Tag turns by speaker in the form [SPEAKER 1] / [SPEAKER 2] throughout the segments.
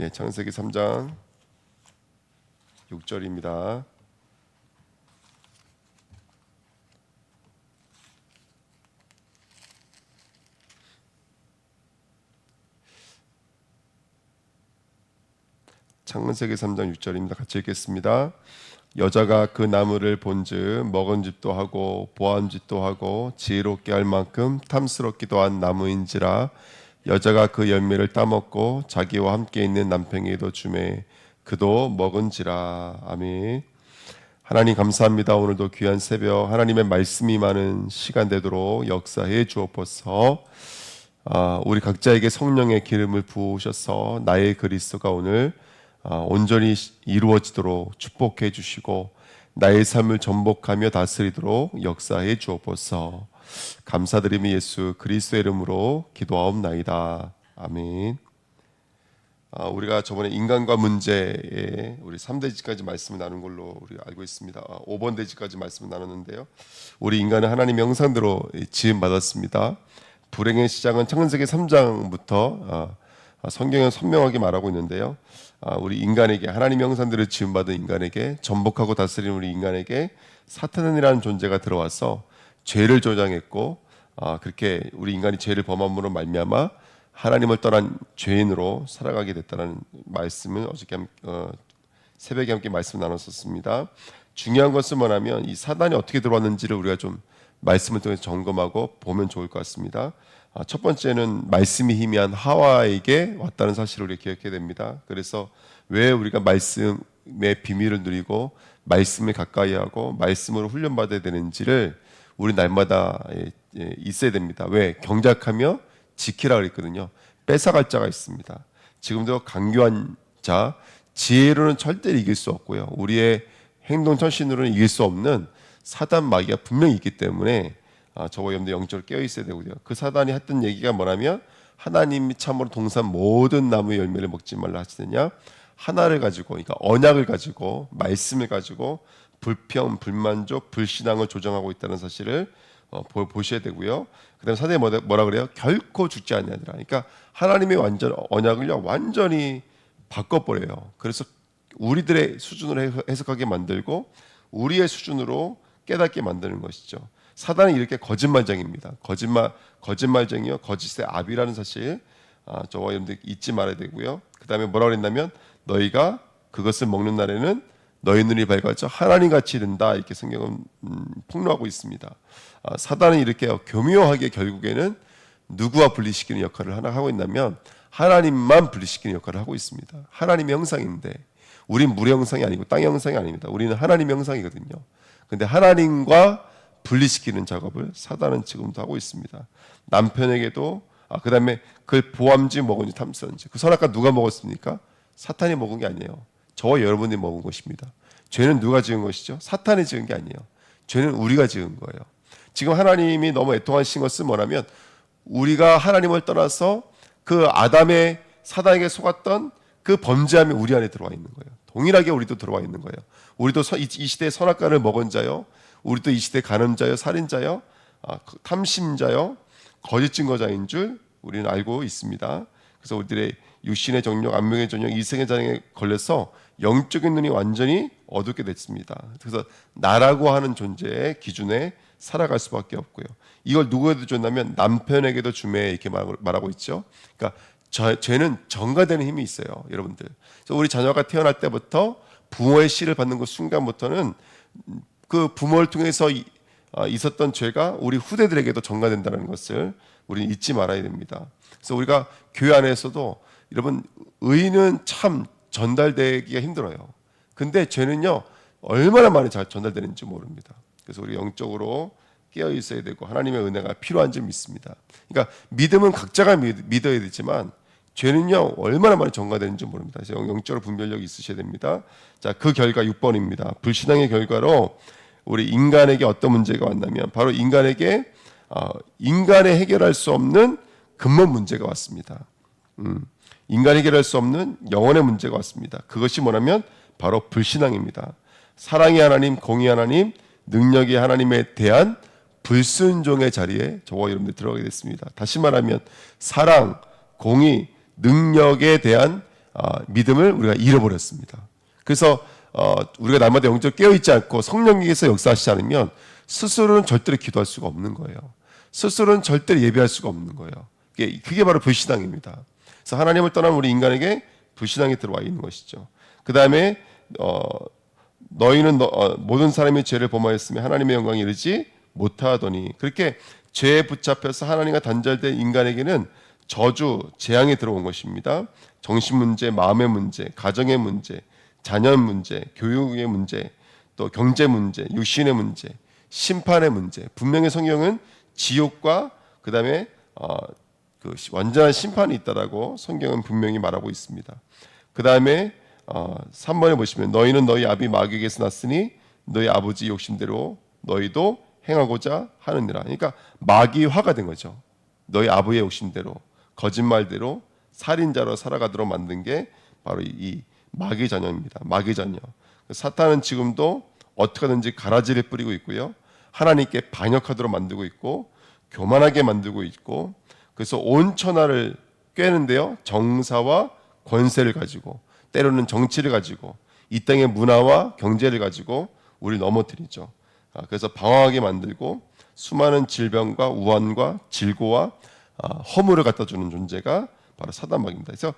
[SPEAKER 1] 창세기 3장 6절입니다. 창세기 3장 6절입니다. 같이 읽겠습니다. 여자가 그 나무를 본즉 먹은짓도 하고 보암짓도 하고 지혜롭게 할 만큼 탐스럽기도 한 나무인지라 여자가 그 열매를 따먹고 자기와 함께 있는 남편에게도 주매 그도 먹은지라. 아멘. 하나님 감사합니다. 오늘도 귀한 새벽 하나님의 말씀이 많은 시간 되도록 역사해 주옵소서. 우리 각자에게 성령의 기름을 부으셔서 나의 그리스도가 오늘 온전히 이루어지도록 축복해 주시고 나의 삶을 전복하며 다스리도록 역사해 주옵소서. 감사드리며 예수 그리스도의 이름으로 기도하옵나이다. 아멘. 우리가 저번에 인간과 문제에 우리 3대지까지 말씀을 나눈 걸로 우리 알고 있습니다. 5번 대지까지 말씀을 나눴는데요. 우리 인간은 하나님의 형상대로 지음 받았습니다. 불행의 시작은 창세기 3장부터 성경은 선명하게 말하고 있는데요. 우리 인간에게 하나님의 형상대로 지음 받은 인간에게 전복하고 다스리는 우리 인간에게 사탄이라는 존재가 들어와서 죄를 조장했고 그렇게 우리 인간이 죄를 범함으로 말미암아 하나님을 떠난 죄인으로 살아가게 됐다는 말씀을 어저께 새벽에 함께 말씀 나눴었습니다. 중요한 것은 뭐냐면 이 사단이 어떻게 들어왔는지를 우리가 좀 말씀을 통해서 점검하고 보면 좋을 것 같습니다. 첫 번째는 말씀이 희미한 하와에게 왔다는 사실을 우리가 기억해야 됩니다. 그래서 왜 우리가 말씀의 비밀을 누리고 말씀을 가까이 하고 말씀으로 훈련받아야 되는지를 우리 날마다 있어야 됩니다. 왜? 경작하며 지키라 그랬거든요. 뺏어갈 자가 있습니다. 지금도 강교한 자, 지혜로는 절대로 이길 수 없고요. 우리의 행동 천신으로는 이길 수 없는 사단 마귀가 분명히 있기 때문에 저와 여러분들 영적으로 깨어 있어야 되고요. 그 사단이 했던 얘기가 뭐냐면 하나님이 참으로 동산 모든 나무의 열매를 먹지 말라 하시느냐, 하나를 가지고, 그러니까 언약을 가지고 말씀을 가지고 불평, 불만족, 불신앙을 조정하고 있다는 사실을 보셔야 되고요. 그다음에 사단이 뭐라 그래요? 결코 죽지 않느니라. 그러니까 하나님의 완전 언약을요 완전히 바꿔버려요. 그래서 우리들의 수준으로 해석하게 만들고 우리의 수준으로 깨닫게 만드는 것이죠. 사단은 이렇게 거짓말쟁이입니다. 거짓말쟁이요, 거짓의 압이라는 사실 저와 여러분들 잊지 말아야 되고요. 그다음에 뭐라 그랬냐면 너희가 그것을 먹는 날에는 너희 눈이 밝아져 하나님같이 된다, 이렇게 성경은 폭로하고 있습니다. 사단은 이렇게 교묘하게 결국에는 누구와 분리시키는 역할을 하나 하고 있냐면 하나님만 분리시키는 역할을 하고 있습니다. 하나님의 형상인데 우린 물의 형상이 아니고 땅의 형상이 아닙니다. 우리는 하나님의 형상이거든요. 근데 하나님과 분리시키는 작업을 사단은 지금도 하고 있습니다. 남편에게도 그 다음에 그걸 보암지 먹은지 탐스런지, 그 선악과 누가 먹었습니까? 사탄이 먹은 게 아니에요. 저와 여러분이 먹은 것입니다. 죄는 누가 지은 것이죠? 사탄이 지은 게 아니에요. 죄는 우리가 지은 거예요. 지금 하나님이 너무 애통하신 것은 뭐냐면 우리가 하나님을 떠나서 그 아담의 사단에게 속았던 그 범죄함이 우리 안에 들어와 있는 거예요. 동일하게 우리도 들어와 있는 거예요. 우리도 이 시대에 선악과를 먹은 자요, 우리도 이 시대 간음자요, 살인자요, 탐심자요, 거짓 증거자인 줄 우리는 알고 있습니다. 그래서 우리들의 육신의 정욕, 안목의 정욕, 이생의 장애에 걸려서 영적인 눈이 완전히 어둡게 됐습니다. 그래서 나라고 하는 존재의 기준에 살아갈 수밖에 없고요. 이걸 누구에게 줬냐면 남편에게도 주매, 이렇게 말하고 있죠. 그러니까 죄는 전가되는 힘이 있어요, 여러분들. 그래서 우리 자녀가 태어날 때부터 부모의 씨를 받는 그 순간부터는 그 부모를 통해서 있었던 죄가 우리 후대들에게도 전가된다는 것을 우리는 잊지 말아야 됩니다. 그래서 우리가 교회 안에서도 여러분, 의는 참 전달되기가 힘들어요. 근데 죄는요 얼마나 많이 잘 전달되는지 모릅니다. 그래서 우리 영적으로 깨어 있어야 되고 하나님의 은혜가 필요한 줄 믿습니다. 그러니까 믿음은 각자가 믿어야 되지만 죄는요 얼마나 많이 전가되는지 모릅니다. 그래서 영적으로 분별력이 있으셔야 됩니다. 자, 그 결과 6번입니다. 불신앙의 결과로 우리 인간에게 어떤 문제가 왔냐면 바로 인간에게 인간의 해결할 수 없는 근본 문제가 왔습니다. 인간이 해결할 수 없는 영혼의 문제가 왔습니다. 그것이 뭐냐면 바로 불신앙입니다. 사랑의 하나님, 공의 하나님, 능력의 하나님에 대한 불순종의 자리에 저와 여러분들 들어가게 됐습니다. 다시 말하면 사랑, 공의, 능력에 대한 믿음을 우리가 잃어버렸습니다. 그래서 우리가 날마다 영적으로 깨어있지 않고 성령께서 역사하시지 않으면 스스로는 절대로 기도할 수가 없는 거예요. 스스로는 절대로 예배할 수가 없는 거예요. 그게 바로 불신앙입니다. 그래서 하나님을 떠난 우리 인간에게 불신앙이 들어와 있는 것이죠. 그 다음에 너희는 모든 사람이 죄를 범하였으며 하나님의 영광에 이르지 못하더니, 그렇게 죄에 붙잡혀서 하나님과 단절된 인간에게는 저주, 재앙이 들어온 것입니다. 정신 문제, 마음의 문제, 가정의 문제, 자녀 문제, 교육의 문제, 또 경제 문제, 육신의 문제, 심판의 문제. 분명히 성경은 지옥과 그 다음에 그 완전한 심판이 있다라고 성경은 분명히 말하고 있습니다. 그 다음에 3번에 보시면 너희는 너희 아비 마귀에게서 났으니 너희 아버지 욕심대로 너희도 행하고자 하느니라. 그러니까 마귀화가 된 거죠. 너희 아버지의 욕심대로, 거짓말대로, 살인자로 살아가도록 만든 게 바로 이 마귀 자녀입니다. 마귀 자녀. 사탄은 지금도 어떻게든지 가라지를 뿌리고 있고요. 하나님께 반역하도록 만들고 있고 교만하게 만들고 있고, 그래서 온 천하를 꿰는데요, 정사와 권세를 가지고, 때로는 정치를 가지고, 이 땅의 문화와 경제를 가지고 우리를 넘어뜨리죠. 그래서 방황하게 만들고 수많은 질병과 우환과 질고와 허물을 갖다 주는 존재가 바로 사단마귀입니다. 그래서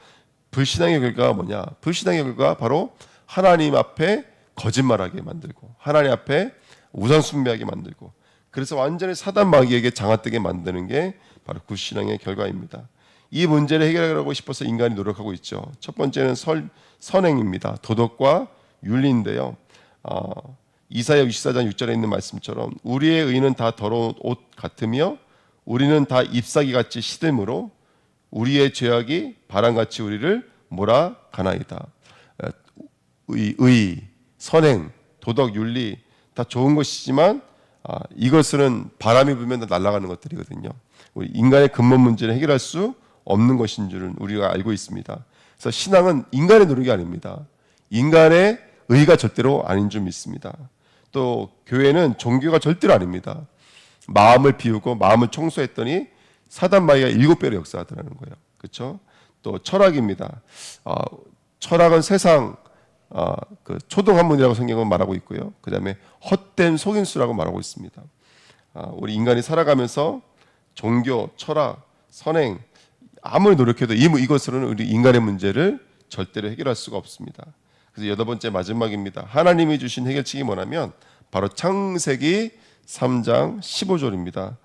[SPEAKER 1] 불신앙의 결과가 뭐냐? 불신앙의 결과가 바로 하나님 앞에 거짓말하게 만들고 하나님 앞에 우상숭배하게 만들고, 그래서 완전히 사단마귀에게 장악되게 만드는 게 바로 불신앙의 결과입니다. 이 문제를 해결하고 싶어서 인간이 노력하고 있죠. 첫 번째는 선행입니다. 도덕과 윤리인데요. 이사야 64장 6절에 있는 말씀처럼 우리의 의는 다 더러운 옷 같으며 우리는 다 잎사귀같이 시들므로 우리의 죄악이 바람같이 우리를 몰아가나이다. 의, 선행, 도덕, 윤리 다 좋은 것이지만 이것은 바람이 불면 다 날아가는 것들이거든요. 우리 인간의 근본 문제를 해결할 수 없는 것인 줄은 우리가 알고 있습니다. 그래서 신앙은 인간의 노력이 아닙니다. 인간의 의가 절대로 아닌 줄 믿습니다. 또 교회는 종교가 절대로 아닙니다. 마음을 비우고 마음을 청소했더니 사단마귀가 7배로 역사하더라는 거예요. 그렇죠? 또 철학입니다. 철학은 세상 그 초등학문이라고 성경은 말하고 있고요. 그 다음에 헛된 속임수라고 말하고 있습니다. 우리 인간이 살아가면서 종교, 철학, 선행 아무리 노력해도 이것으로는 우리 인간의 문제를 절대로 해결할 수가 없습니다. 그래서 8번째 마지막입니다. 하나님이 주신 해결책이 뭐냐면 바로 창세기 3장 15절입니다.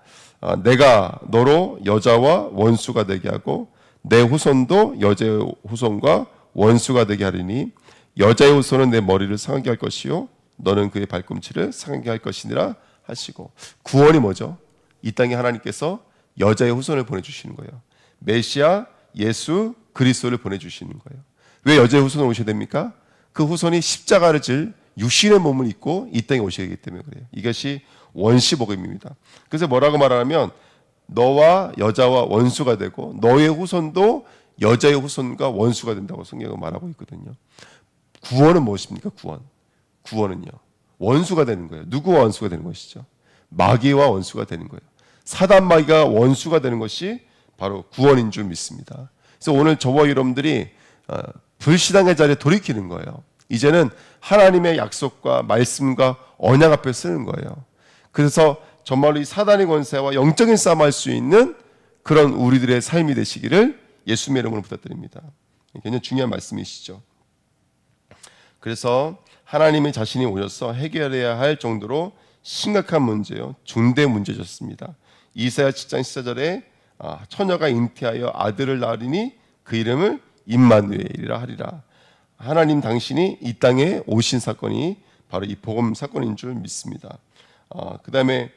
[SPEAKER 1] 내가 너로 여자와 원수가 되게 하고 내 후손도 여자의 후손과 원수가 되게 하리니 여자의 후손은 내 머리를 상하게 할 것이요 너는 그의 발꿈치를 상하게 할 것이니라 하시고, 구원이 뭐죠? 이 땅에 하나님께서 여자의 후손을 보내주시는 거예요. 메시아 예수 그리스도를 보내주시는 거예요. 왜 여자의 후손을 오셔야 됩니까? 그 후손이 십자가를 질 육신의 몸을 입고 이 땅에 오셔야 하기 때문에 그래요. 이것이 원시복음입니다. 그래서 뭐라고 말하냐면 너와 여자와 원수가 되고 너의 후손도 여자의 후손과 원수가 된다고 성경은 말하고 있거든요. 구원은 무엇입니까? 구원은요, 원수가 되는 거예요. 누구와 원수가 되는 것이죠? 마귀와 원수가 되는 거예요. 사단 마귀가 원수가 되는 것이 바로 구원인 줄 믿습니다. 그래서 오늘 저와 여러분들이 불신앙의 자리에 돌이키는 거예요. 이제는 하나님의 약속과 말씀과 언약 앞에 쓰는 거예요. 그래서 정말로 이 사단의 권세와 영적인 싸움할 수 있는 그런 우리들의 삶이 되시기를 예수님의 이름으로 부탁드립니다. 굉장히 중요한 말씀이시죠. 그래서 하나님이 자신이 오셔서 해결해야 할 정도로 심각한 문제요, 중대 문제였습니다. 이사야 7장 14절에 처녀가 잉태하여 아들을 낳으리니 그 이름을 임마누엘이라 하리라. 하나님 당신이 이 땅에 오신 사건이 바로 이 복음 사건인 줄 믿습니다. 그 다음에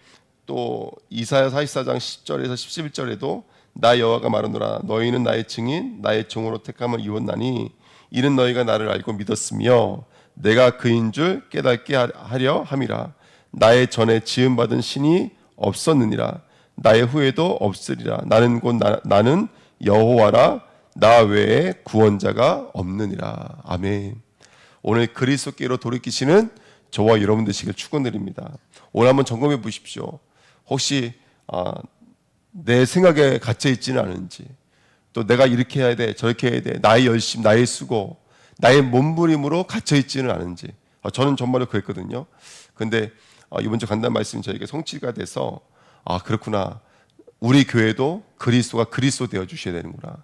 [SPEAKER 1] 또 이사야 44장 10절에서 11절에도 나 여호와가 말하노라 너희는 나의 증인 나의 종으로 택함을 이뤘나니 이는 너희가 나를 알고 믿었으며 내가 그인 줄 깨닫게 하려 함이라. 나의 전에 지음받은 신이 없었느니라. 나의 후에도 없으리라. 나는 곧 나는 여호와라. 나 외에 구원자가 없느니라. 아멘. 오늘 그리스도께로 돌이키시는 저와 여러분 되시길 축원드립니다. 오늘 한번 점검해 보십시오. 혹시 내 생각에 갇혀 있지는 않은지, 또 내가 이렇게 해야 돼, 저렇게 해야 돼, 나의 열심, 나의 수고, 나의 몸부림으로 갇혀 있지는 않은지. 저는 정말로 그랬거든요. 근데 이번 주 간단 말씀이 저에게 성취가 돼서 그렇구나. 우리 교회도 그리스도가 그리스도 되어 주셔야 되는구나.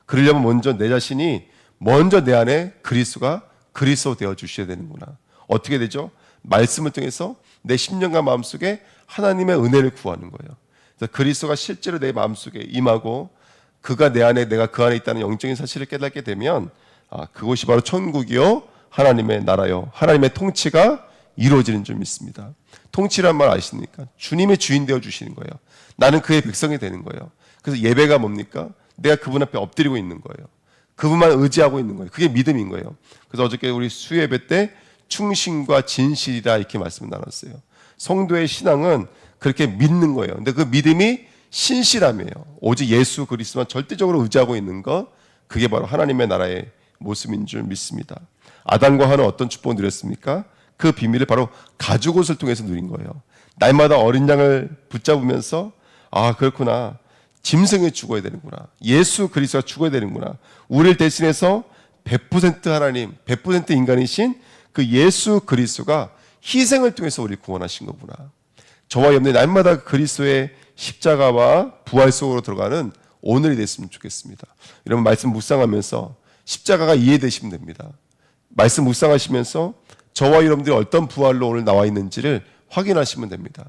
[SPEAKER 1] 그러려면 먼저 내 자신이 먼저 내 안에 그리스도가 그리스도 되어 주셔야 되는구나. 어떻게 되죠? 말씀을 통해서 내 심령과 마음속에 하나님의 은혜를 구하는 거예요. 그래서 그리스도가 실제로 내 마음속에 임하고 그가 내 안에, 내가 그 안에 있다는 영적인 사실을 깨닫게 되면 그곳이 바로 천국이요 하나님의 나라요 하나님의 통치가 이루어지는 줄 믿습니다. 통치란 말 아십니까? 주님의 주인 되어 주시는 거예요. 나는 그의 백성이 되는 거예요. 그래서 예배가 뭡니까? 내가 그분 앞에 엎드리고 있는 거예요. 그분만 의지하고 있는 거예요. 그게 믿음인 거예요. 그래서 어저께 우리 수예배 때 충신과 진실이라 이렇게 말씀을 나눴어요. 성도의 신앙은 그렇게 믿는 거예요. 근데 그 믿음이 신실함이에요. 오직 예수 그리스도만 절대적으로 의지하고 있는 것, 그게 바로 하나님의 나라의 모습인 줄 믿습니다. 아담과 하나는 어떤 축복을 누렸습니까? 그 비밀을 바로 가죽옷을 통해서 누린 거예요. 날마다 어린 양을 붙잡으면서 그렇구나. 짐승이 죽어야 되는구나. 예수 그리스도가 죽어야 되는구나. 우리를 대신해서 100% 하나님, 100% 인간이신 그 예수 그리스도가 희생을 통해서 우리를 구원하신 거구나. 저와 여러분이 날마다 그리스도의 십자가와 부활 속으로 들어가는 오늘이 됐으면 좋겠습니다. 여러분 말씀 묵상하면서 십자가가 이해되시면 됩니다. 말씀 묵상하시면서 저와 여러분들이 어떤 부활로 오늘 나와 있는지를 확인하시면 됩니다.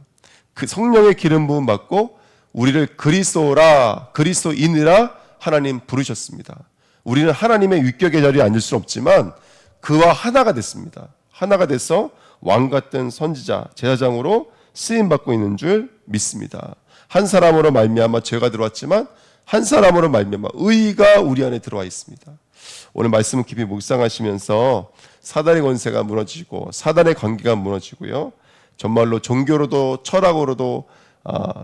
[SPEAKER 1] 그 성령의 기름 부음 받고 우리를 그리스도라, 그리스도인이라 하나님 부르셨습니다. 우리는 하나님의 윗격의 자리에 앉을 수는 없지만 그와 하나가 됐습니다. 하나가 돼서 왕 같은 선지자, 제사장으로 쓰임 받고 있는 줄 믿습니다. 한 사람으로 말미암아 죄가 들어왔지만 한 사람으로 말미암아 의가 우리 안에 들어와 있습니다. 오늘 말씀을 깊이 묵상하시면서 사단의 권세가 무너지고 사단의 관계가 무너지고요. 정말로 종교로도 철학으로도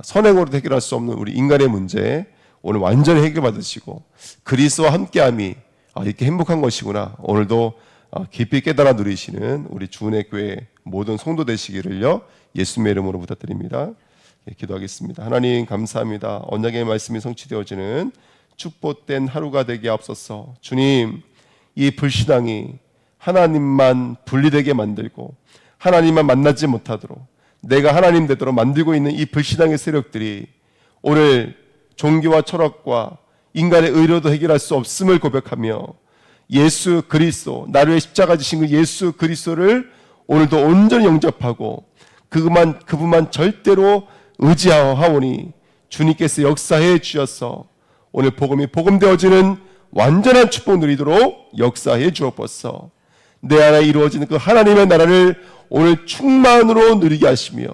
[SPEAKER 1] 선행으로도 해결할 수 없는 우리 인간의 문제 오늘 완전히 해결받으시고 그리스도와 함께함이 이렇게 행복한 것이구나. 오늘도 깊이 깨달아 누리시는 우리 주은혜 교회 모든 성도 되시기를요. 예수님의 이름으로 부탁드립니다. 기도하겠습니다. 하나님 감사합니다. 언약의 말씀이 성취되어지는 축복된 하루가 되게 앞서서 주님 이 불신앙이 하나님만 분리되게 만들고 하나님만 만나지 못하도록 내가 하나님 되도록 만들고 있는 이 불신앙의 세력들이 오늘 종교와 철학과 인간의 의로도 해결할 수 없음을 고백하며 예수 그리스도 나를 위해 십자가 지신 그 예수 그리스도를 오늘도 온전히 영접하고 그분만 절대로 의지하오니 주님께서 역사해 주셔서 오늘 복음이 복음되어지는 완전한 축복 누리도록 역사해 주옵소서. 내 안에 이루어지는 그 하나님의 나라를 오늘 충만으로 누리게 하시며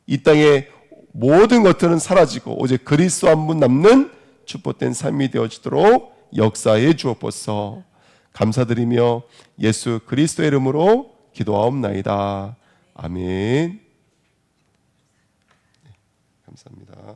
[SPEAKER 1] 이 땅의 모든 것들은 사라지고 오직 그리스도 한 분 남는 축복된 삶이 되어지도록 역사해 주옵소서. 감사드리며 예수 그리스도의 이름으로 기도하옵나이다. 아멘. 감사합니다.